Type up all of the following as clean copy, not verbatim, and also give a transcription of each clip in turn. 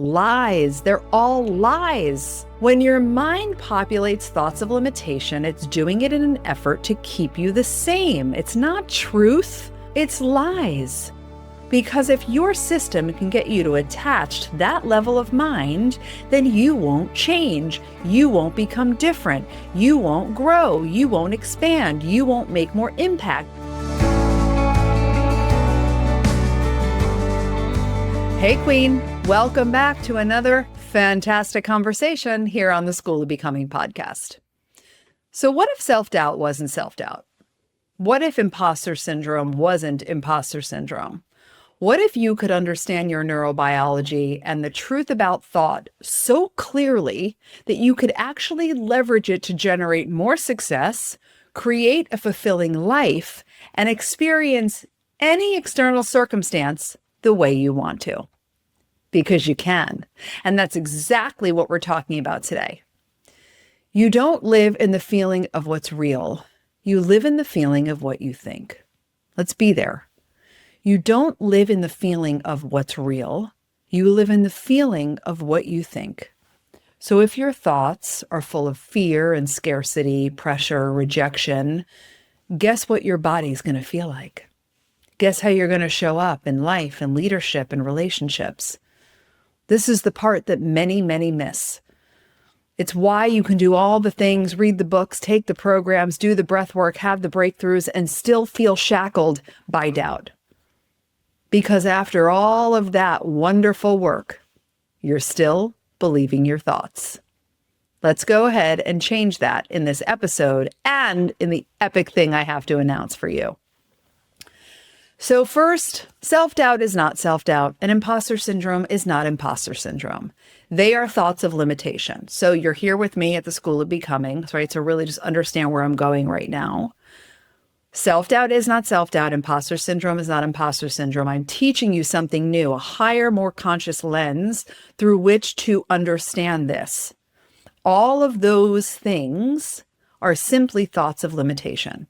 Lies. They're all lies. When your mind populates thoughts of limitation, it's doing it in an effort to keep you the same. It's not truth, it's lies. Because if your system can get you to attach to that level of mind, then you won't change. You won't become different. You won't grow. You won't expand. You won't make more impact. Hey, Queen. Welcome back to another fantastic conversation here on the School of Becoming podcast. So what if self-doubt wasn't self-doubt? What if imposter syndrome wasn't imposter syndrome? What if you could understand your neurobiology and the truth about thought so clearly that you could actually leverage it to generate more success, create a fulfilling life, and experience any external circumstance the way you want to? Because you can. And that's exactly what we're talking about today. You don't live in the feeling of what's real. You live in the feeling of what you think. Let's be there. You don't live in the feeling of what's real. You live in the feeling of what you think. So if your thoughts are full of fear and scarcity, pressure, rejection, guess what your body's going to feel like? Guess how you're going to show up in life and leadership and relationships? This is the part that many, many miss. It's why you can do all the things, read the books, take the programs, do the breath work, have the breakthroughs, and still feel shackled by doubt. Because after all of that wonderful work, you're still believing your thoughts. Let's go ahead and change that in this episode and in the epic thing I have to announce for you. So first, self-doubt is not self-doubt, and imposter syndrome is not imposter syndrome. They are thoughts of limitation. So you're here with me at the School of Becoming, right? So really just understand where I'm going right now. Self-doubt is not self-doubt. Imposter syndrome is not imposter syndrome. I'm teaching you something new, a higher, more conscious lens through which to understand this. All of those things are simply thoughts of limitation.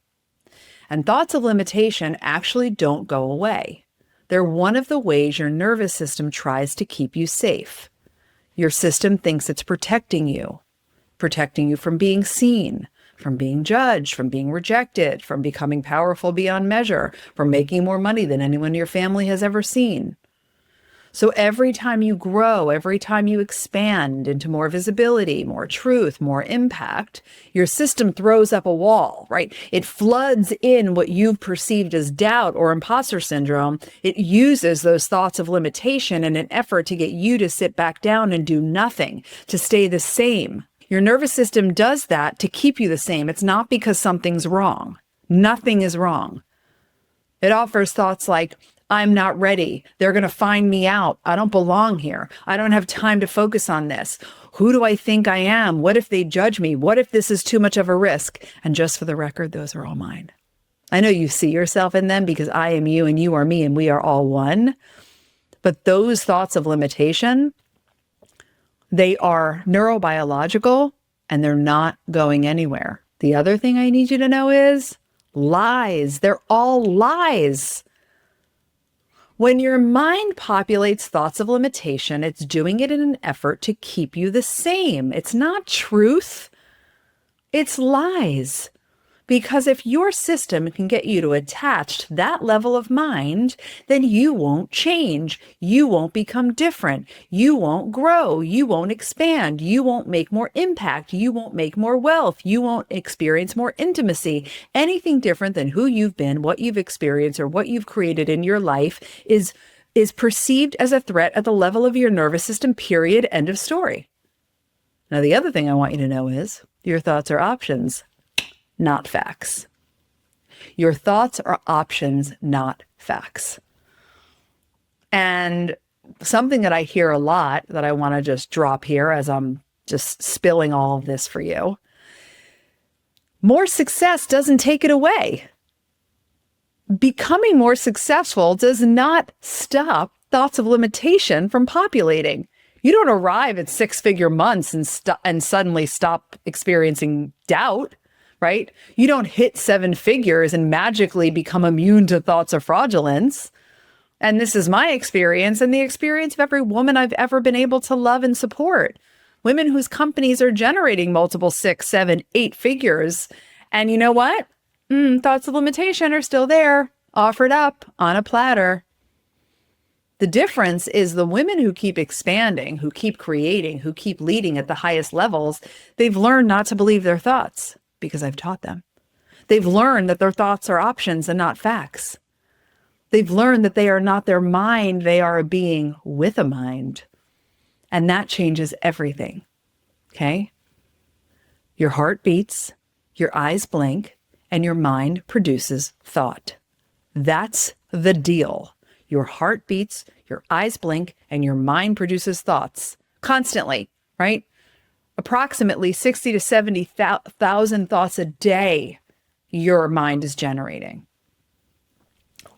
And thoughts of limitation actually don't go away. They're one of the ways your nervous system tries to keep you safe. Your system thinks it's protecting you from being seen, from being judged, from being rejected, from becoming powerful beyond measure, from making more money than anyone in your family has ever seen. So every time you grow, every time you expand into more visibility, more truth, more impact, your system throws up a wall, right? It floods in what you've perceived as doubt or imposter syndrome. It uses those thoughts of limitation in an effort to get you to sit back down and do nothing, to stay the same. Your nervous system does that to keep you the same. It's not because something's wrong. Nothing is wrong. It offers thoughts like, I'm not ready. They're going to find me out. I don't belong here. I don't have time to focus on this. Who do I think I am? What if they judge me? What if this is too much of a risk? And just for the record, those are all mine. I know you see yourself in them because I am you and you are me and we are all one. But those thoughts of limitation, they are neurobiological and they're not going anywhere. The other thing I need you to know is lies. They're all lies. When your mind populates thoughts of limitation, it's doing it in an effort to keep you the same. It's not truth. It's lies. Because if your system can get you to attach to that level of mind, then you won't change. You won't become different. You won't grow. You won't expand. You won't make more impact. You won't make more wealth. You won't experience more intimacy. Anything different than who you've been, what you've experienced, or what you've created in your life is perceived as a threat at the level of your nervous system, period, end of story. Now, the other thing I want you to know is your thoughts are options, not facts. Your thoughts are options, not facts. And something that I hear a lot that I want to just drop here as I'm just spilling all of this for you. More success doesn't take it away. Becoming more successful does not stop thoughts of limitation from populating. You don't arrive at six-figure months and suddenly stop experiencing doubt. Right? You don't hit seven figures and magically become immune to thoughts of fraudulence. And this is my experience and the experience of every woman I've ever been able to love and support. Women whose companies are generating multiple 6, 7, 8 figures. And you know what? Thoughts of limitation are still there, offered up on a platter. The difference is the women who keep expanding, who keep creating, who keep leading at the highest levels, they've learned not to believe their thoughts because I've taught them. They've learned that their thoughts are options and not facts. They've learned that they are not their mind, they are a being with a mind. And that changes everything, okay? Your heart beats, your eyes blink, and your mind produces thought. That's the deal. Your heart beats, your eyes blink, and your mind produces thoughts constantly, right? Approximately 60 to 70,000 thoughts a day your mind is generating.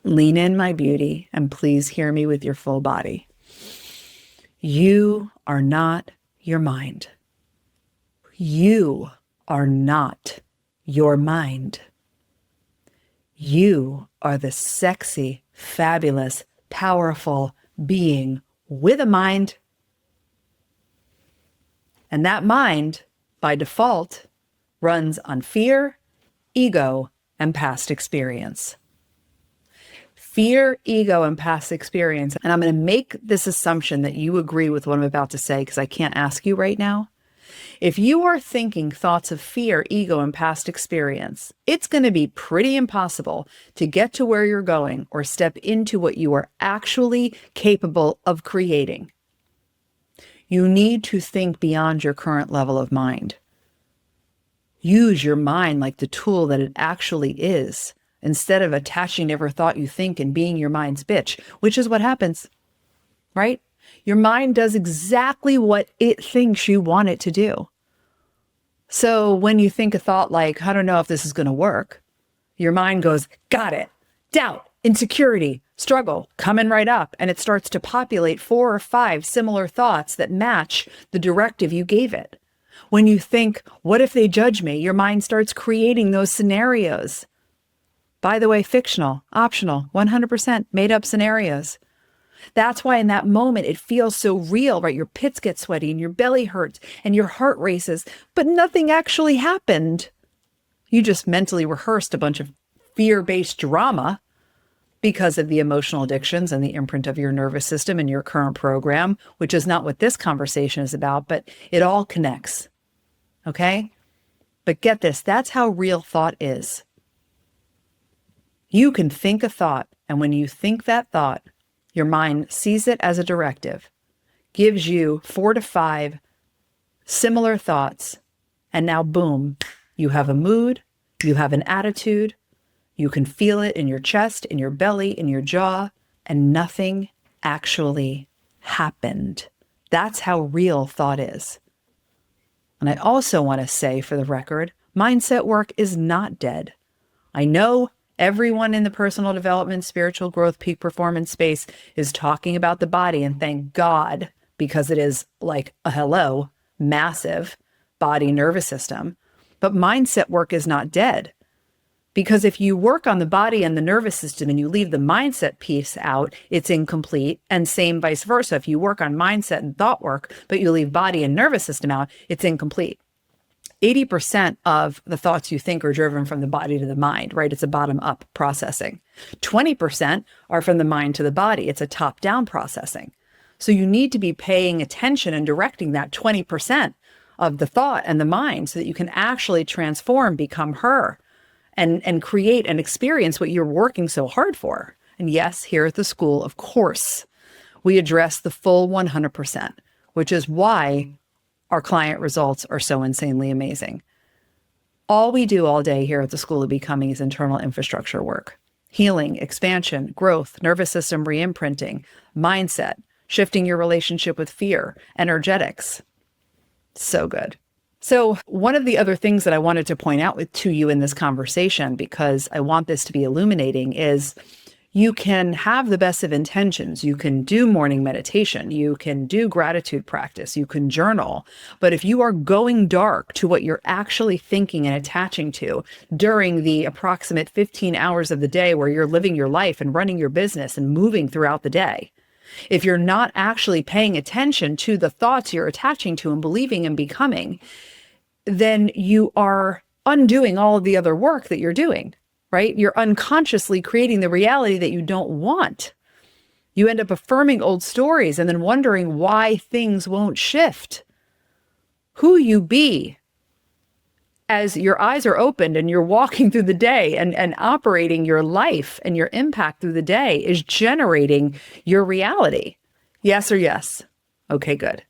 Lean in, my beauty, and please hear me with your full body. You are not your mind. You are not your mind. You are the sexy, fabulous, powerful being with a mind. And that mind, by default, runs on fear, ego, and past experience. Fear, ego, and past experience. And I'm going to make this assumption that you agree with what I'm about to say because I can't ask you right now. If you are thinking thoughts of fear, ego, and past experience, it's going to be pretty impossible to get to where you're going or step into what you are actually capable of creating. You need to think beyond your current level of mind. Use your mind like the tool that it actually is, instead of attaching to every thought you think and being your mind's bitch, which is what happens, right? Your mind does exactly what it thinks you want it to do. So when you think a thought like, I don't know if this is going to work, your mind goes, got it. Doubt, insecurity, struggle, coming right up. And it starts to populate 4 or 5 similar thoughts that match the directive you gave it. When you think, what if they judge me? Your mind starts creating those scenarios. By the way, fictional, optional, 100% made up scenarios. That's why in that moment, it feels so real, right? Your pits get sweaty and your belly hurts and your heart races, but nothing actually happened. You just mentally rehearsed a bunch of fear-based drama because of the emotional addictions and the imprint of your nervous system and your current program, which is not what this conversation is about, but it all connects, okay? But get this, that's how real thought is. You can think a thought, and when you think that thought, your mind sees it as a directive, gives you 4 to 5 similar thoughts, and now boom, you have a mood, you have an attitude, you can feel it in your chest, in your belly, in your jaw, and nothing actually happened. That's how real thought is. And I also want to say, for the record, mindset work is not dead. I know everyone in the personal development, spiritual growth, peak performance space is talking about the body, and thank God, because it is like a massive body nervous system. But mindset work is not dead. Because if you work on the body and the nervous system and you leave the mindset piece out, it's incomplete. And same vice versa. If you work on mindset and thought work, but you leave body and nervous system out, it's incomplete. 80% of the thoughts you think are driven from the body to the mind, right? It's a bottom-up processing. 20% are from the mind to the body. It's a top-down processing. So you need to be paying attention and directing that 20% of the thought and the mind so that you can actually transform, become her, and create and experience what you're working so hard for. And yes, here at the school, of course, we address the full 100%, which is why our client results are so insanely amazing. All we do all day here at the School of Becoming is internal infrastructure work. Healing, expansion, growth, nervous system re-imprinting, mindset, shifting your relationship with fear, energetics. So good. So one of the other things that I wanted to point out to you in this conversation, because I want this to be illuminating, is You can have the best of intentions. You can do morning meditation. You can do gratitude practice. You can journal. But if you are going dark to what you're actually thinking and attaching to during the approximate 15 hours of the day where you're living your life and running your business and moving throughout the day, if you're not actually paying attention to the thoughts you're attaching to and believing and becoming, then you are undoing all of the other work that you're doing. Right? You're unconsciously creating the reality that you don't want. You end up affirming old stories and then wondering why things won't shift. Who you be as your eyes are opened and you're walking through the day and operating your life and your impact through the day is generating your reality. Yes or yes? Okay, good.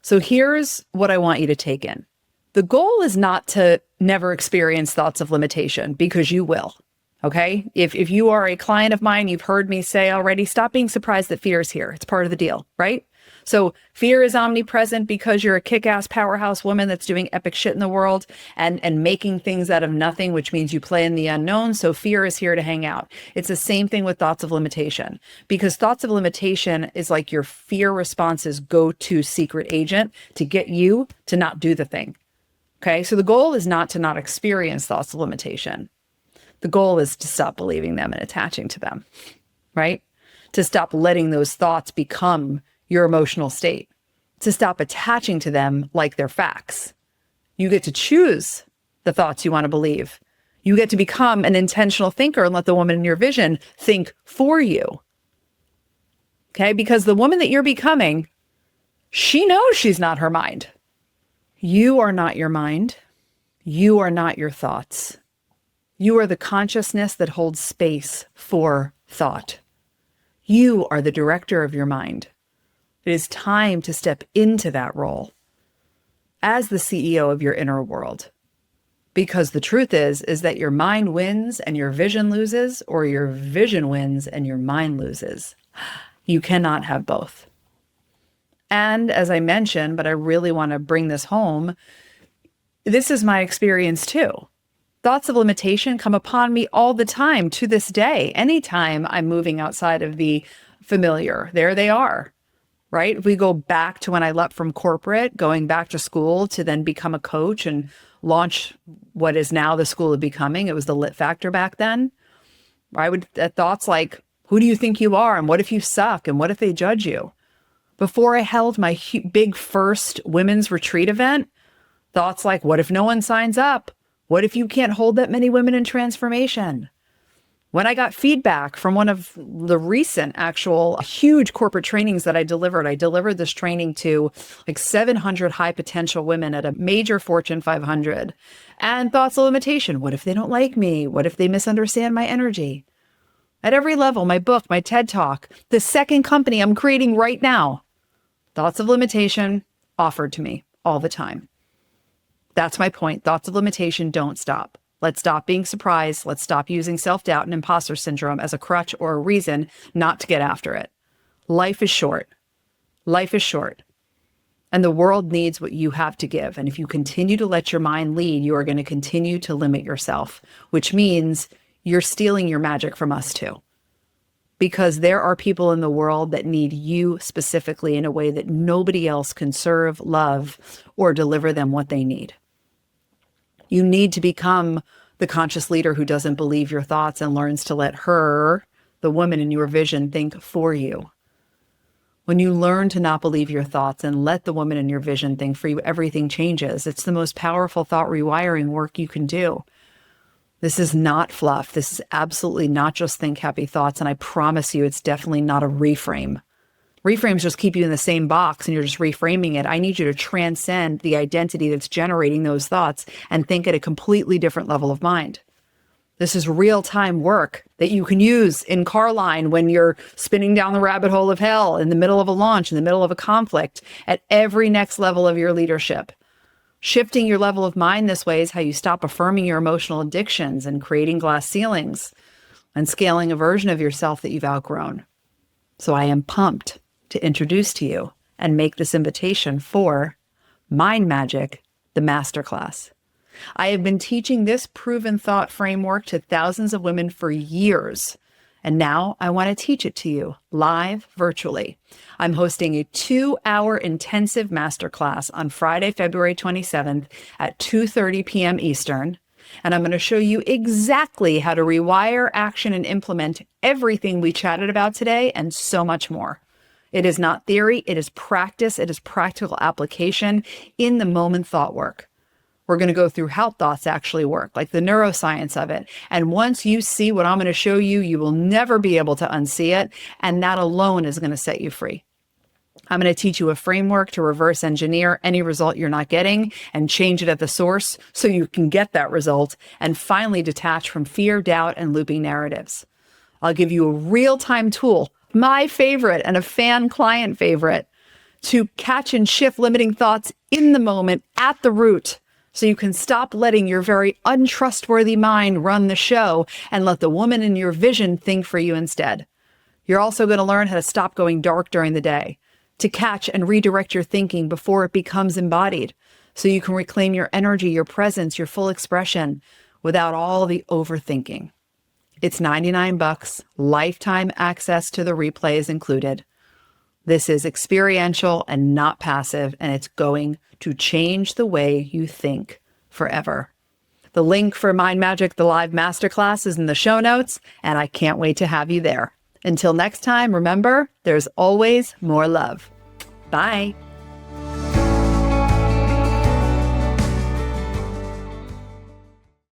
So here's what I want you to take in. The goal is not to never experience thoughts of limitation, because you will. Okay? If you are a client of mine, you've heard me say already, stop being surprised that fear is here. It's part of the deal, right? So fear is omnipresent because you're a kick-ass powerhouse woman that's doing epic shit in the world and making things out of nothing, which means you play in the unknown. So fear is here to hang out. It's the same thing with thoughts of limitation, because thoughts of limitation is like your fear response's go-to secret agent to get you to not do the thing. Okay, so the goal is not to not experience thoughts of limitation. The goal is to stop believing them and attaching to them, right? To stop letting those thoughts become your emotional state, to stop attaching to them like they're facts. You get to choose the thoughts you want to believe. You get to become an intentional thinker and let the woman in your vision think for you. Okay, because the woman that you're becoming, she knows she's not her mind. You are not your mind. You are not your thoughts. You are the consciousness that holds space for thought. You are the director of your mind. It is time to step into that role as the CEO of your inner world. Because the truth is that your mind wins and your vision loses, or your vision wins and your mind loses. You cannot have both. And as I mentioned, but I really want to bring this home, this is my experience too. Thoughts of limitation come upon me all the time to this day. Anytime I'm moving outside of the familiar, there they are, right? If we go back to when I left from corporate, going back to school to then become a coach and launch what is now the School of Becoming. It was the Lit Factor back then. Thoughts like, who do you think you are? And what if you suck? And what if they judge you? Before I held my big first women's retreat event, thoughts like, what if no one signs up? What if you can't hold that many women in transformation? When I got feedback from one of the recent actual huge corporate trainings that I delivered this training to like 700 high potential women at a major Fortune 500. And thoughts of limitation. What if they don't like me? What if they misunderstand my energy? At every level, my book, my TED Talk, the second company I'm creating right now, thoughts of limitation offered to me all the time. That's my point. Thoughts of limitation don't stop. Let's stop being surprised. Let's stop using self-doubt and imposter syndrome as a crutch or a reason not to get after it. Life is short. Life is short. And the world needs what you have to give. And if you continue to let your mind lead, you are going to continue to limit yourself, which means you're stealing your magic from us too. Because there are people in the world that need you specifically in a way that nobody else can serve, love, or deliver them what they need. You need to become the conscious leader who doesn't believe your thoughts and learns to let her, the woman in your vision, think for you. When you learn to not believe your thoughts and let the woman in your vision think for you, everything changes. It's the most powerful thought rewiring work you can do. This is not fluff. This is absolutely not just think happy thoughts. And I promise you, it's definitely not a reframe. Reframes just keep you in the same box and you're just reframing it. I need you to transcend the identity that's generating those thoughts and think at a completely different level of mind. This is real-time work that you can use in car line when you're spinning down the rabbit hole of hell, in the middle of a launch, in the middle of a conflict, at every next level of your leadership. Shifting your level of mind this way is how you stop affirming your emotional addictions and creating glass ceilings and scaling a version of yourself that you've outgrown. So I am pumped to introduce to you and make this invitation for Mind Magic, the Masterclass. I have been teaching this proven thought framework to thousands of women for years, And now I want to teach it to you live virtually. I'm hosting a 2-hour intensive masterclass on Friday, February 27th at 2:30 p.m. Eastern. And I'm going to show you exactly how to rewire, action, and implement everything we chatted about today and so much more. It is not theory. It is practice. It is practical application in the moment thought work. We're going to go through how thoughts actually work, like the neuroscience of it. And once you see what I'm going to show you, you will never be able to unsee it. And that alone is going to set you free. I'm going to teach you a framework to reverse engineer any result you're not getting and change it at the source so you can get that result and finally detach from fear, doubt, and looping narratives. I'll give you a real-time tool, my favorite and a fan client favorite, to catch and shift limiting thoughts in the moment at the root, so you can stop letting your very untrustworthy mind run the show and let the woman in your vision think for you instead. You're also going to learn how to stop going dark during the day, to catch and redirect your thinking before it becomes embodied, so you can reclaim your energy, your presence, your full expression without all the overthinking. It's $99, lifetime access to the replays included. This is experiential and not passive, and it's going to change the way you think forever. The link for Mind Magic, the live masterclass, is in the show notes, and I can't wait to have you there. Until next time, remember, there's always more love. Bye.